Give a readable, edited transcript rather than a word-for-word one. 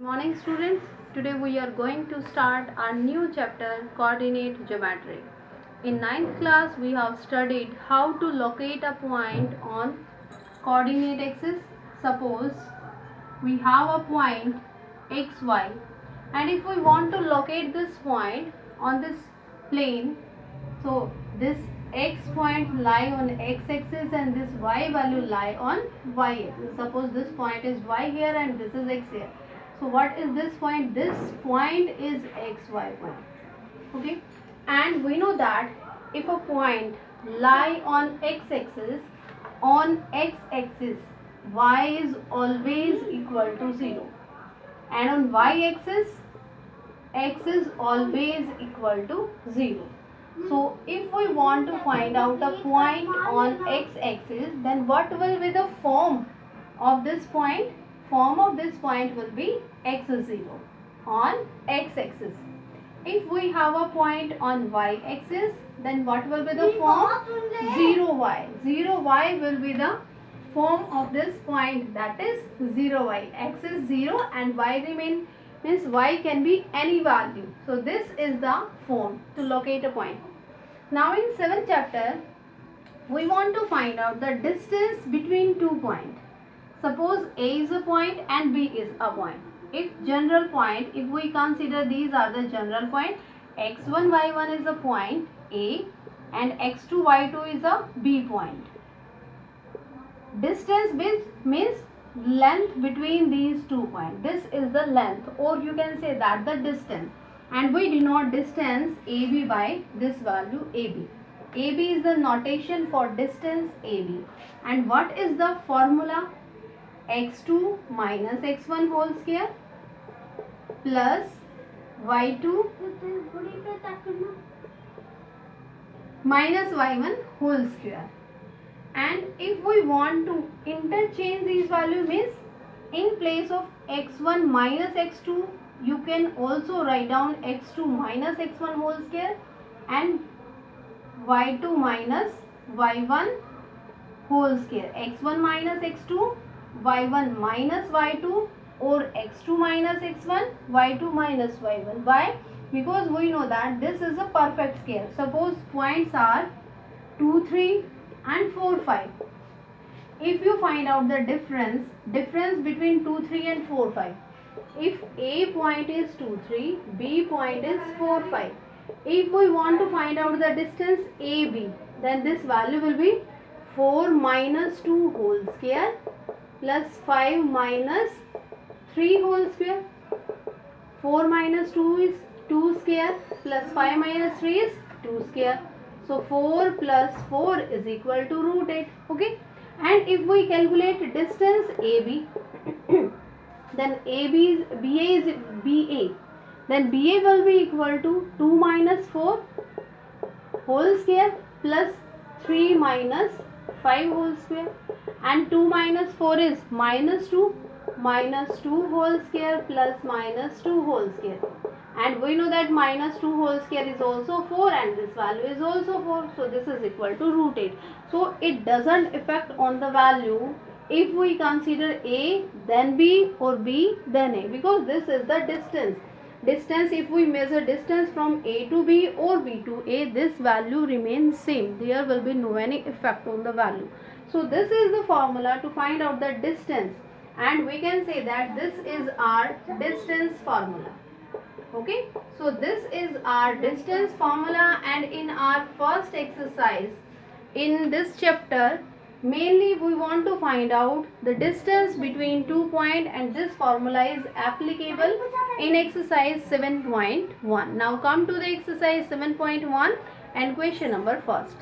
Morning students, today we are going to start our new chapter, coordinate geometry. In ninth class we have studied how to locate a point on coordinate axis. Suppose we have a point xy, and if we want to locate this point on this plane, so this x point lie on x axis and this y value lie on y axis. Suppose this point is y here and this is x here. So what is this point? This point is xy point. Okay, and we know that if a point lie on x axis, y is always equal to 0, and on y axis x is always equal to 0. So if we want to find out a point on x axis, then what will be the form of this point? Form of this point will be x is 0 on x axis. If we have a point on y axis, then what will be the form? 0y. 0y will be the form of this point, that is 0y. X is 0 and y remain, means y can be any value. So this is the form to locate a point. Now in 7th chapter, we want to find out the distance between two points. Suppose A is a point and B is a point. If general point, if we consider these are the general point, x1, y1 is a point A and x2, y2 is a B point. Distance means length between these 2 points. This is the length, or you can say that the distance, and we denote distance AB by this value AB. AB is the notation for distance AB. And what is the formula? x2 minus x1 whole square plus y2 minus y1 whole square. And if we want to interchange these values, means in place of x1 minus x2, you can also write down x2 minus x1 whole square and y2 minus y1 whole square. x1 minus x2, y1 minus y2, or x2 minus x1, y2 minus y1. Why? Because we know that this is a perfect square. Suppose points are 2, 3 and 4, 5. If you find out the difference between 2, 3 and 4, 5. If A point is 2, 3, B point is 4, 5. If we want to find out the distance AB, then this value will be 4 minus 2 whole square plus 5 minus 3 whole square. 4 minus 2 is 2 square plus 5 minus 3 is 2 square. So 4 plus 4 is equal to root 8. Okay. And if we calculate distance AB, then then BA will be equal to 2 minus 4 whole square plus 3 minus 5 whole square, and 2 minus 4 is minus 2 whole square plus minus 2 whole square, and we know that minus 2 whole square is also 4 and this value is also 4, so this is equal to root 8. So it doesn't affect on the value if we consider A then B or B then A, because this is the distance. If we measure distance from A to B or B to A, this value remains same. There will be no any effect on the value. So this is the formula to find out the distance, and we can say that this is our distance formula. Okay, so this is our distance formula, and in our first exercise in this chapter, mainly we want to find out the distance between 2 points, and this formula is applicable in exercise 7.1. Now come to the exercise 7.1 and question number first.